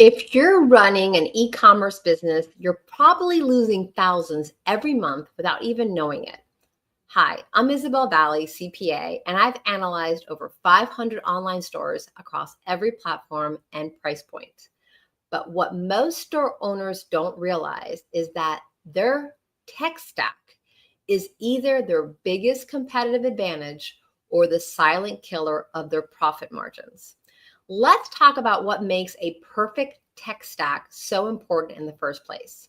If you're running an e-commerce business, you're probably losing thousands every month without even knowing it. Hi, I'm Isabel Valley, CPA, and I've analyzed over 500 online stores across every platform and price point. But what most store owners don't realize is that their tech stack is either their biggest competitive advantage or the silent killer of their profit margins. Let's talk about what makes a perfect tech stack so important in the first place.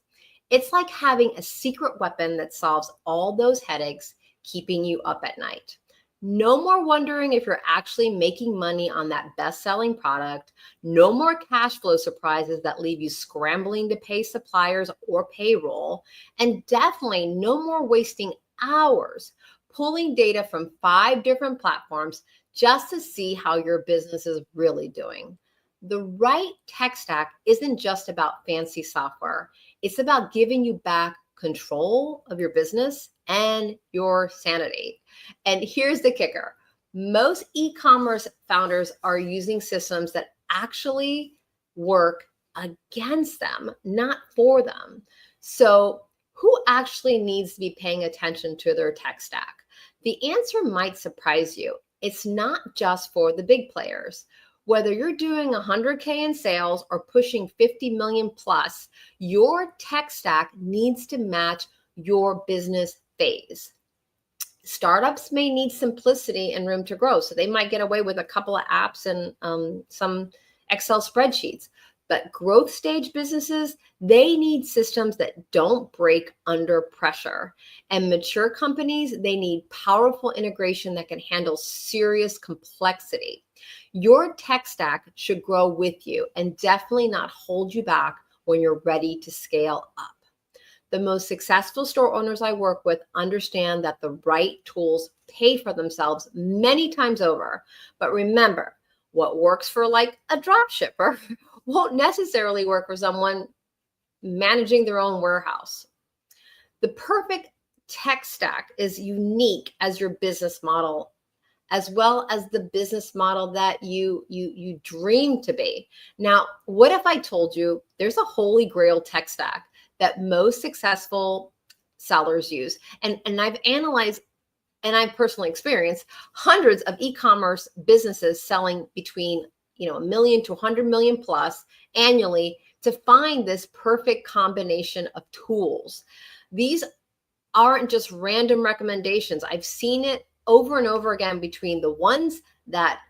It's like having a secret weapon that solves all those headaches, keeping you up at night. No more wondering if you're actually making money on that best-selling product. No more cash flow surprises that leave you scrambling to pay suppliers or payroll. And definitely no more wasting hours pulling data from 5 different platforms just to see how your business is really doing. The right tech stack isn't just about fancy software. It's about giving you back control of your business and your sanity. And here's the kicker. Most e-commerce founders are using systems that actually work against them, not for them. So who actually needs to be paying attention to their tech stack? The answer might surprise you. It's not just for the big players. Whether you're doing 100K in sales or pushing 50 million plus, your tech stack needs to match your business phase. Startups may need simplicity and room to grow, so they might get away with a couple of apps and some Excel spreadsheets. But growth stage businesses, they need systems that don't break under pressure. And mature companies, they need powerful integration that can handle serious complexity. Your tech stack should grow with you and definitely not hold you back when you're ready to scale up. The most successful store owners I work with understand that the right tools pay for themselves many times over. But remember, what works for like a drop shipper won't necessarily work for someone managing their own warehouse. The perfect tech stack is unique as your business model, as well as the business model that you dream to be. Now, what if I told you there's a holy grail tech stack that most successful sellers use? And I've analyzed and I've personally experienced hundreds of e-commerce businesses selling between $1 million to 100 million plus annually to find this perfect combination of tools. These aren't just random recommendations. I've seen it over and over again between the ones that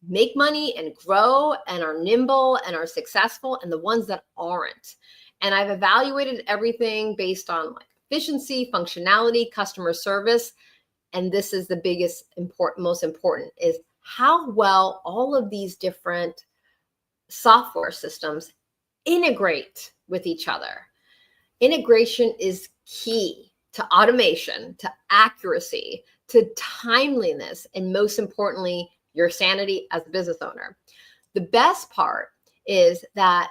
make money and grow and are nimble and are successful and the ones that aren't. And I've evaluated everything based on like efficiency, functionality, customer service. And this is the most important is how well all of these different software systems integrate with each other. Integration is key to automation, to accuracy, to timeliness, and most importantly, your sanity as a business owner. The best part is that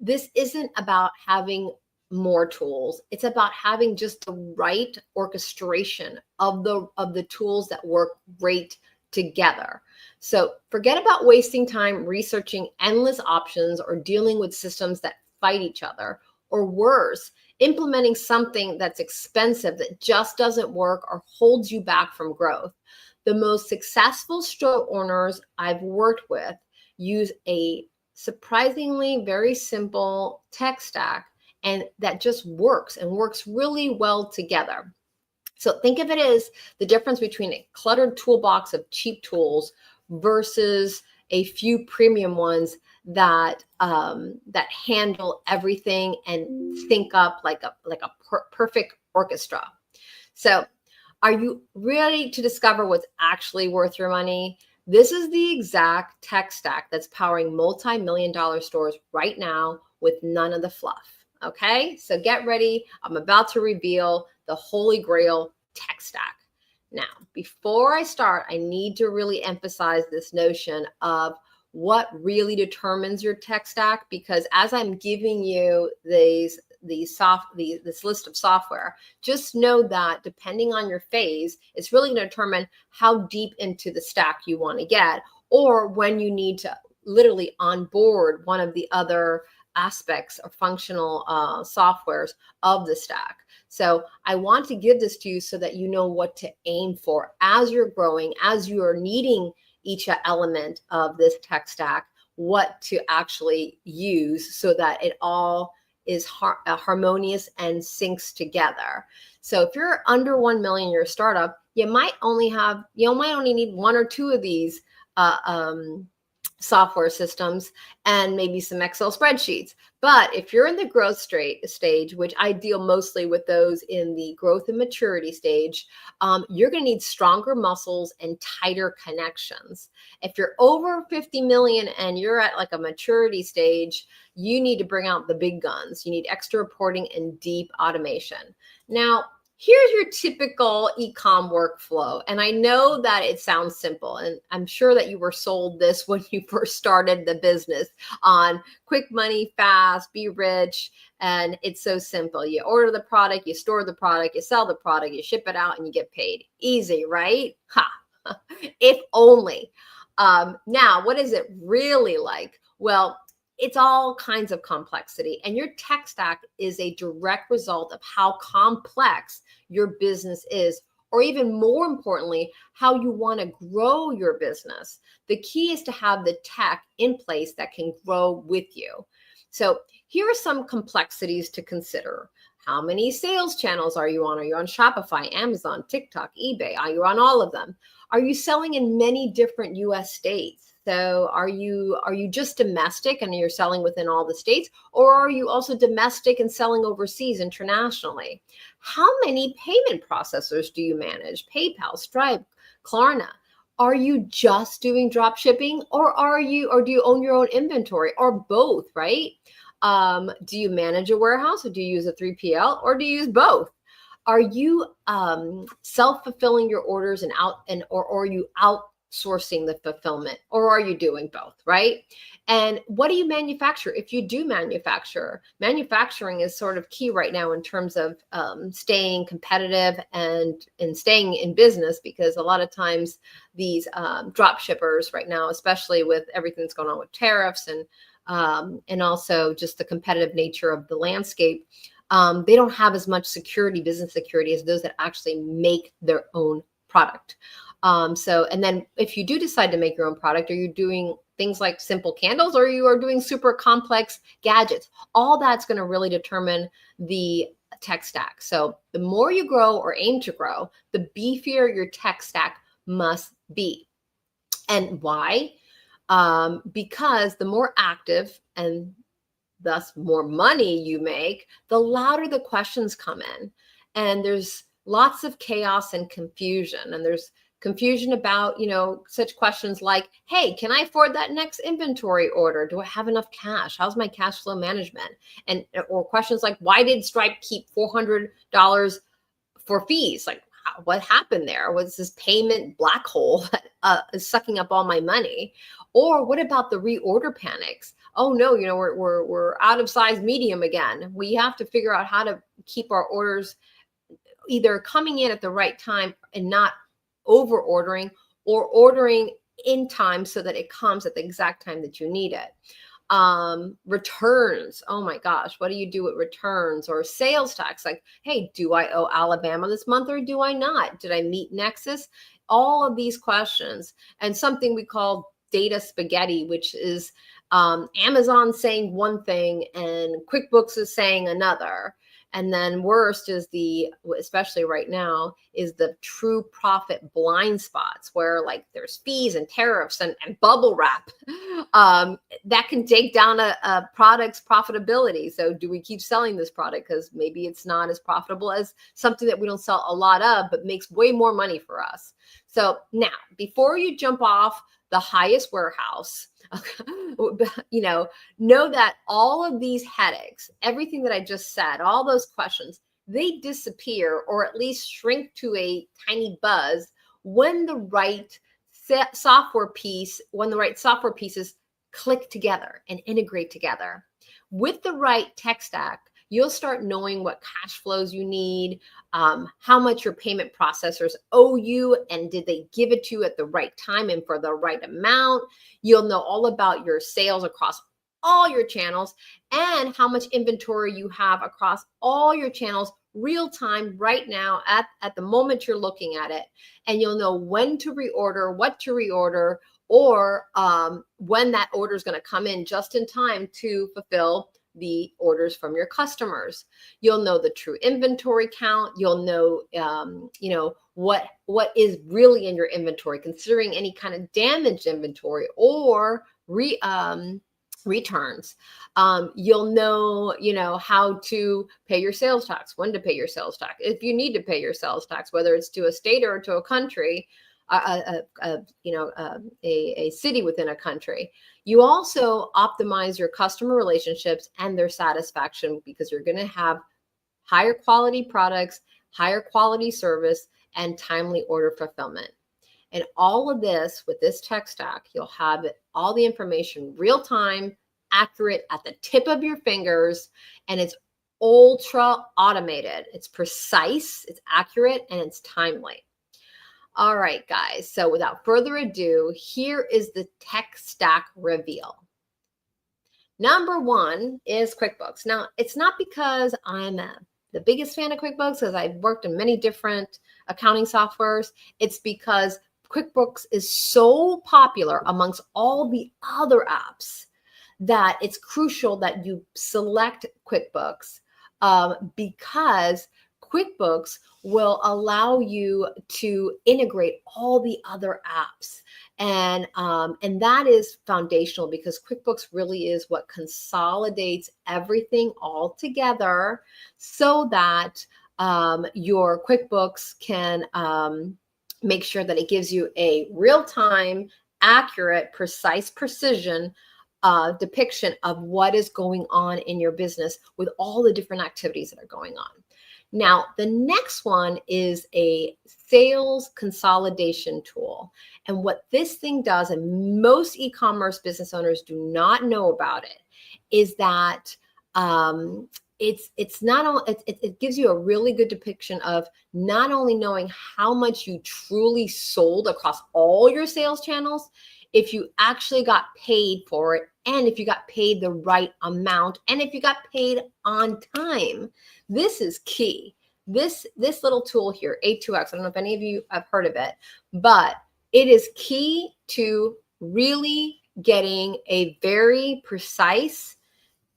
this isn't about having more tools. It's about having just the right orchestration of the tools that work great together. So forget about wasting time researching endless options or dealing with systems that fight each other, or worse, implementing something that's expensive that just doesn't work or holds you back from growth. The most successful store owners I've worked with use a surprisingly very simple tech stack and that just works and works really well together. So think of it as the difference between a cluttered toolbox of cheap tools versus a few premium ones that handle everything and sync up like a perfect orchestra. So are you ready to discover what's actually worth your money? This is the exact tech stack that's powering multi-million-dollar stores right now with none of the fluff. Okay, so get ready. I'm about to reveal the holy grail tech stack. Now, before I start, I need to really emphasize this notion of what really determines your tech stack, because as I'm giving you this list of software, just know that depending on your phase, it's really going to determine how deep into the stack you want to get, or when you need to literally on board one of the other aspects or functional softwares of the stack. So I want to give this to you so that you know what to aim for as you're growing, as you are needing each element of this tech stack, what to actually use so that it all is harmonious and syncs together. So if you're under 1 million, you're a startup, you might only need one or two of these software systems and maybe some Excel spreadsheets. But if you're in the growth stage, which I deal mostly with those in the growth and maturity stage, you're going to need stronger muscles and tighter connections. If you're over 50 million and you're at like a maturity stage, you need to bring out the big guns. You need extra reporting and deep automation. Now, here's your typical e-com workflow. And I know that it sounds simple, and I'm sure that you were sold this when you first started the business on quick money, fast, be rich. And it's so simple. You order the product, you store the product, you sell the product, you ship it out, and you get paid. Easy, right? Ha! If only. Now, what is it really like? Well, it's all kinds of complexity, and your tech stack is a direct result of how complex your business is, or even more importantly, how you want to grow your business. The key is to have the tech in place that can grow with you. So here are some complexities to consider. How many sales channels are you on? Are you on Shopify, Amazon, TikTok, eBay? Are you on all of them? Are you selling in many different US states? So are you just domestic and you're selling within all the states, or are you also domestic and selling overseas internationally? How many payment processors do you manage? PayPal, Stripe, Klarna. Are you just doing drop shipping, or do you own your own inventory, or both, right? Do you manage a warehouse, or do you use a 3PL, or do you use both? Are you self-fulfilling your orders or are you outsourcing the fulfillment, or are you doing both, right? And what do you manufacture? If you do manufacture, manufacturing is sort of key right now in terms of staying competitive and staying in business, because a lot of times these drop shippers right now, especially with everything that's going on with tariffs and also just the competitive nature of the landscape, they don't have as much business security as those that actually make their own product. And then if you do decide to make your own product, are you doing things like simple candles, or you are doing super complex gadgets? All that's going to really determine the tech stack. So the more you grow or aim to grow, the beefier your tech stack must be. And why? Because the more active and thus more money you make, the louder the questions come in. And there's lots of chaos and confusion. And there's confusion about, such questions like, hey, can I afford that next inventory order? Do I have enough cash? How's my cash flow management? Or questions like, why did Stripe keep $400 for fees? Like, what happened there? Was this payment black hole that is sucking up all my money? Or what about the reorder panics? Oh no, we're out of size medium again. We have to figure out how to keep our orders either coming in at the right time and not over ordering, or ordering in time so that it comes at the exact time that you need it. Returns. Oh my gosh, what do you do with returns? Or sales tax? Like, hey, do I owe Alabama this month or do I not? Did I meet Nexus? All of these questions, and something we call data spaghetti, which is Amazon saying one thing and QuickBooks is saying another. And then worst is especially right now, is the true profit blind spots where like there's fees and tariffs and bubble wrap that can take down a product's profitability. So do we keep selling this product because maybe it's not as profitable as something that we don't sell a lot of, but makes way more money for us? So now, before you jump off the highest warehouse, know that all of these headaches, everything that I just said, all those questions, they disappear or at least shrink to a tiny buzz when the right software pieces click together and integrate together. With the right tech stack, you'll start knowing what cash flows you need, how much your payment processors owe you, and did they give it to you at the right time and for the right amount. You'll know all about your sales across all your channels and how much inventory you have across all your channels real time right now at the moment you're looking at it. And you'll know when to reorder, what to reorder, or when that order is going to come in just in time to fulfill the orders from your customers. You'll know the true inventory count. You'll know, what is really in your inventory, considering any kind of damaged inventory or returns. You'll know, how to pay your sales tax, when to pay your sales tax, if you need to pay your sales tax, whether it's to a state or to a country, a city within a country. You also optimize your customer relationships and their satisfaction, because you're going to have higher quality products, higher quality service, and timely order fulfillment. And all of this with this tech stack, you'll have all the information real time, accurate at the tip of your fingers, and it's ultra automated. It's precise, it's accurate, and it's timely. All right, guys. So without further ado, here is the tech stack reveal. Number one is QuickBooks. Now, it's not because I'm the biggest fan of QuickBooks, because I've worked in many different accounting softwares. It's because QuickBooks is so popular amongst all the other apps that it's crucial that you select QuickBooks, because QuickBooks will allow you to integrate all the other apps. And that is foundational, because QuickBooks really is what consolidates everything all together so that your QuickBooks can make sure that it gives you a real-time, accurate, precise precision depiction of what is going on in your business with all the different activities that are going on. Now, the next one is a sales consolidation tool. And what this thing does, and most e-commerce business owners do not know about it, is that it gives you a really good depiction of not only knowing how much you truly sold across all your sales channels, if you actually got paid for it, and if you got paid the right amount, and if you got paid on time. This is key. This little tool here, A2X, I don't know if any of you have heard of it, but it is key to really getting a very precise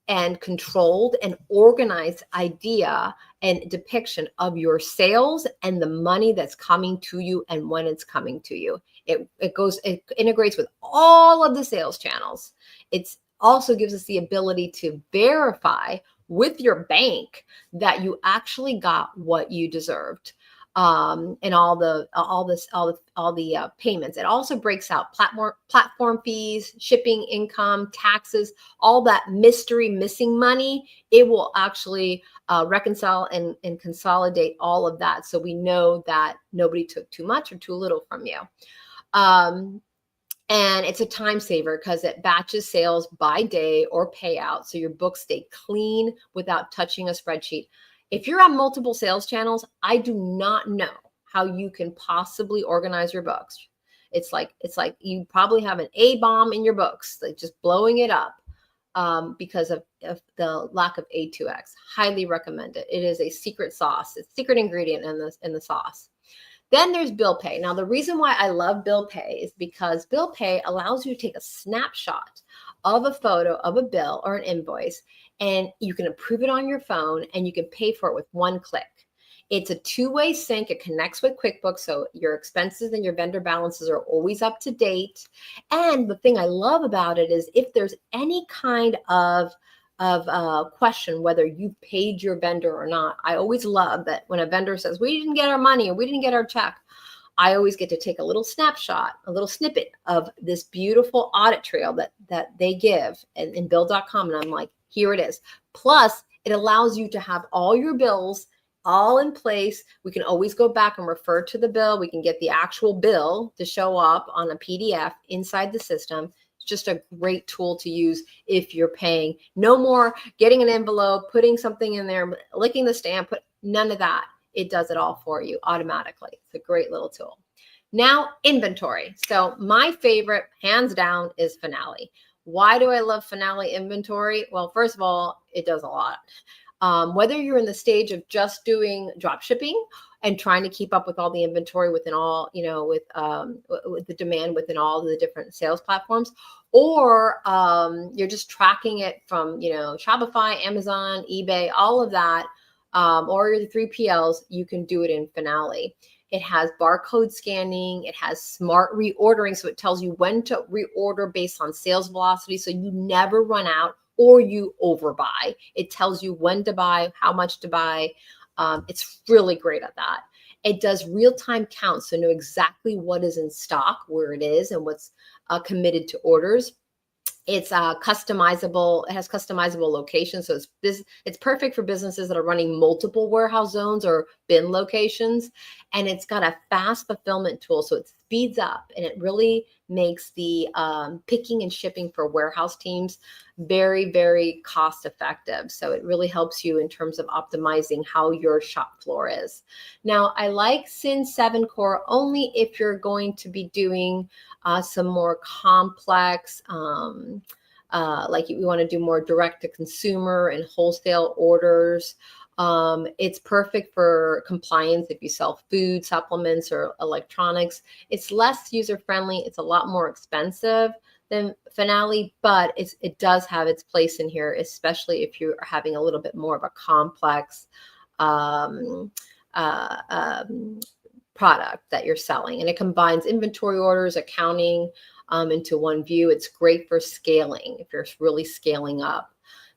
and controlled and organized idea and depiction of your sales and the money that's coming to you and when it's coming to you. It integrates with all of the sales channels. It also gives us the ability to verify with your bank that you actually got what you deserved, and all the payments. It also breaks out platform fees, shipping income, taxes, all that mystery missing money. It will actually reconcile and consolidate all of that, so we know that nobody took too much or too little from you. And it's a time saver because it batches sales by day or payout, so your books stay clean without touching a spreadsheet. If you're on multiple sales channels, I do not know how you can possibly organize your books. It's like you probably have an A-bomb in your books, like just blowing it up, because of the lack of A2X. Highly recommend it. It is a secret sauce. It's a secret ingredient in the sauce. Then there's bill pay. Now, the reason why I love bill pay is because bill pay allows you to take a snapshot of a photo of a bill or an invoice, and you can approve it on your phone, and you can pay for it with one click. It's a two-way sync. It connects with QuickBooks, so your expenses and your vendor balances are always up to date. And the thing I love about it is if there's any kind of question whether you paid your vendor or not, I always love that when a vendor says, we didn't get our money or we didn't get our check, I always get to take a little snapshot, a little snippet of this beautiful audit trail that they give in bill.com. And I'm like, here it is. Plus, it allows you to have all your bills all in place. We can always go back and refer to the bill. We can get the actual bill to show up on a PDF inside the system. just a great tool to use if you're paying. No more getting an envelope, putting something in there, licking the stamp, none of that. It does it all for you automatically. It's a great little tool. Now, inventory. So my favorite, hands down, is Finale. Why do I love Finale inventory? Well, first of all, it does a lot. Whether you're in the stage of just doing drop shipping and trying to keep up with all the inventory within all, with the demand within all the different sales platforms, or you're just tracking it from, Shopify, Amazon, eBay, all of that, or your 3PLs, you can do it in Finale. It has barcode scanning. It has smart reordering. So it tells you when to reorder based on sales velocity. So you never run out or you overbuy. It tells you when to buy, how much to buy. It's really great at that. It does real-time counts, so know exactly what is in stock, where it is, and what's committed to orders. It's customizable. It has customizable locations, so it's perfect for businesses that are running multiple warehouse zones or bin locations. And it's got a fast fulfillment tool, so it speeds up, and it really makes the picking and shipping for warehouse teams very, very cost effective. So it really helps you in terms of optimizing how your shop floor is. Now, I like Sin 7 Core only if you're going to be doing some more complex, like you want to do more direct to consumer and wholesale orders. It's perfect for compliance if you sell food, supplements, or electronics. It's less user-friendly. It's a lot more expensive than Finale, but it does have its place in here, especially if you're having a little bit more of a complex product that you're selling. And it combines inventory orders, accounting into one view. It's great for scaling if you're really scaling up.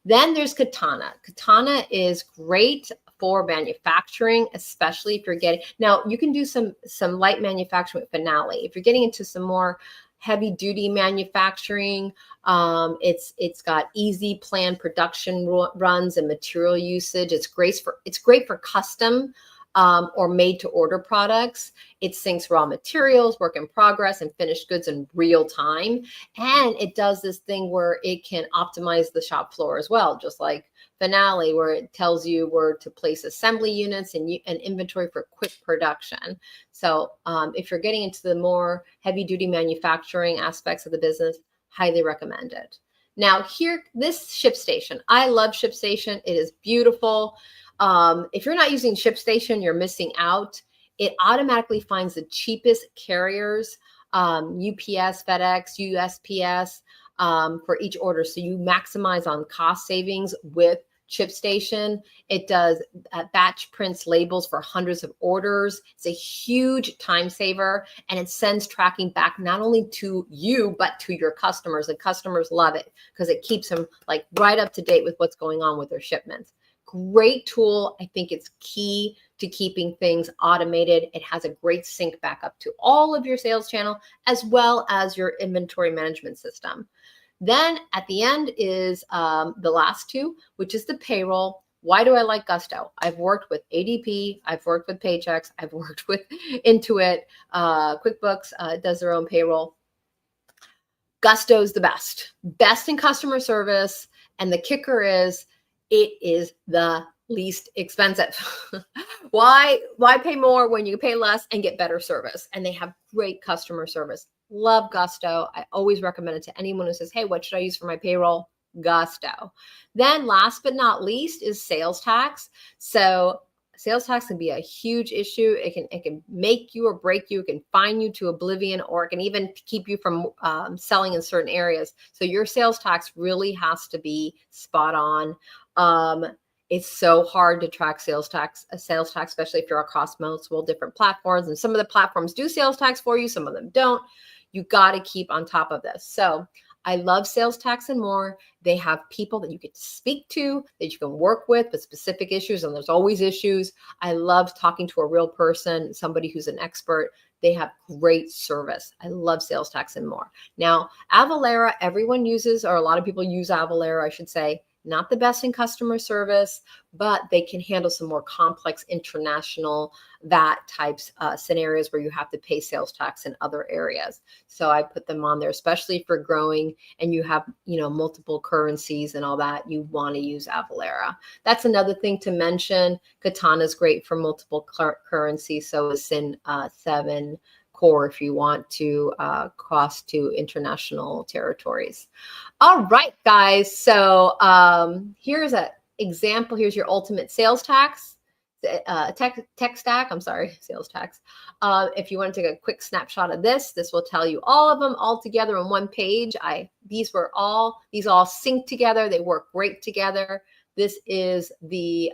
Then there's Katana. Katana is great for manufacturing, especially if you're getting, now you can do some light manufacturing with Finale. If you're getting into some more heavy duty manufacturing, it's got easy planned production runs and material usage. It's great for custom or made to order products. It syncs raw materials, work in progress, and finished goods in real time. And it does this thing where it can optimize the shop floor as well, just like Finale, where it tells you where to place assembly units and inventory for quick production. So if you're getting into the more heavy duty manufacturing aspects of the business, highly recommend it. Now here, this ShipStation, I love ShipStation. It is beautiful. If you're not using ShipStation, you're missing out. It automatically finds the cheapest carriers, UPS, FedEx, USPS, for each order. So you maximize on cost savings with ShipStation. It does batch prints labels for hundreds of orders. It's a huge time saver, and it sends tracking back not only to you, but to your customers. And customers love it because it keeps them like right up to date with what's going on with their shipments. Great tool. I think it's key to keeping things automated. It has a great sync backup to all of your sales channel, as well as your inventory management system. Then at the end is the last two, which is the payroll. Why do I like Gusto? I've worked with ADP, I've worked with Paychex, I've worked with Intuit, QuickBooks does their own payroll. Gusto is the best in customer service. And the kicker is, it is the least expensive. Why pay more when you pay less and get better service? And they have great customer service. Love Gusto. I always recommend it to anyone who says, hey, what should I use for my payroll? Gusto. Then last but not least is sales tax. So sales tax can be a huge issue. It can make you or break you. It can fine you to oblivion, or it can even keep you from selling in certain areas. So your sales tax really has to be spot on. It's so hard to track sales tax, especially if you're across multiple different platforms. And some of the platforms do sales tax for you, some of them don't. You got to keep on top of this. So I love Sales Tax and More. They have people that you get to speak to, that you can work with specific issues, and there's always issues. I love talking to a real person, somebody who's an expert. They have great service. I love Sales Tax and More. Now, Avalara, everyone uses, or a lot of people use Avalara, I should say. not the best in customer service, but they can handle some more complex international VAT types scenarios where you have to pay sales tax in other areas. So I put them on there, especially for growing and you have, multiple currencies and all that. You want to use Avalara. That's another thing to mention. Katana is great for multiple currencies. So is Sin 7 Core if you want to cross to international territories. All right, guys. So here's an example. Here's your ultimate sales tax. Tech stack, I'm sorry, sales tax. If you want to take a quick snapshot of this will tell you all of them all together on one page. These all sync together. They work great together. This is the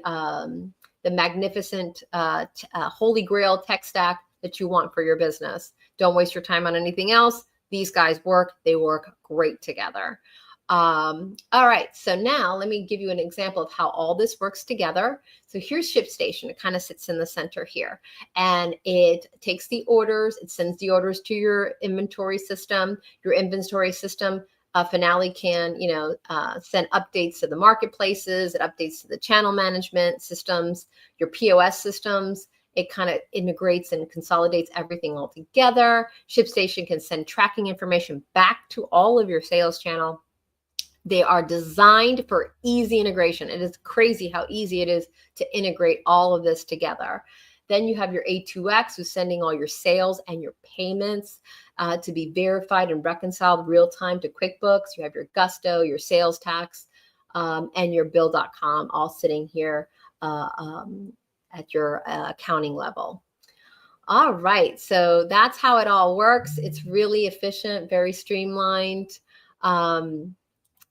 magnificent holy grail tech stack that you want for your business. Don't waste your time on anything else. These guys work. They work great together. All right, so now let me give you an example of how all this works together. So here's ShipStation. It kind of sits in the center here, and it takes the orders. It sends the orders to your inventory system. Your inventory system, Finale can, send updates to the marketplaces. It updates to the channel management systems, your POS systems. It kind of integrates and consolidates everything all together. ShipStation can send tracking information back to all of your sales channel. They are designed for easy integration. It is crazy how easy it is to integrate all of this together. Then you have your A2X, who's sending all your sales and your payments to be verified and reconciled real time to QuickBooks. You have your Gusto, your sales tax, and your Bill.com all sitting here at your accounting level. All right, so that's how it all works. It's really efficient, very streamlined.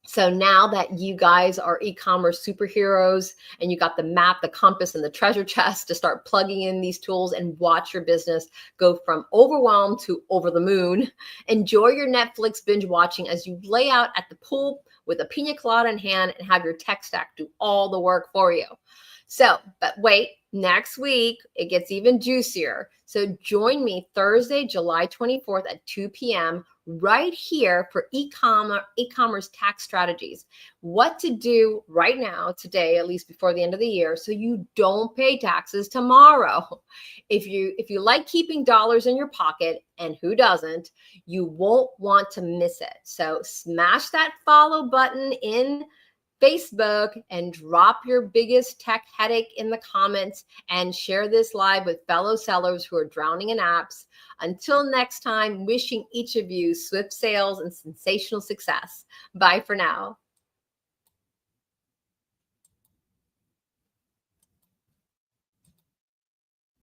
So now that you guys are e-commerce superheroes and you got the map, the compass, and the treasure chest to start plugging in these tools and watch your business go from overwhelmed to over the moon, enjoy your Netflix binge watching as you lay out at the pool with a pina colada in hand and have your tech stack do all the work for you. So, but wait, next week, it gets even juicier. So join me Thursday, July 24th at 2 p.m. right here for e-commerce tax strategies. What to do right now, today, at least before the end of the year, so you don't pay taxes tomorrow. If you like keeping dollars in your pocket, and who doesn't, you won't want to miss it. So smash that follow button in Facebook and drop your biggest tech headache in the comments and share this live with fellow sellers who are drowning in apps. Until next time, wishing each of you swift sales and sensational success. Bye for now.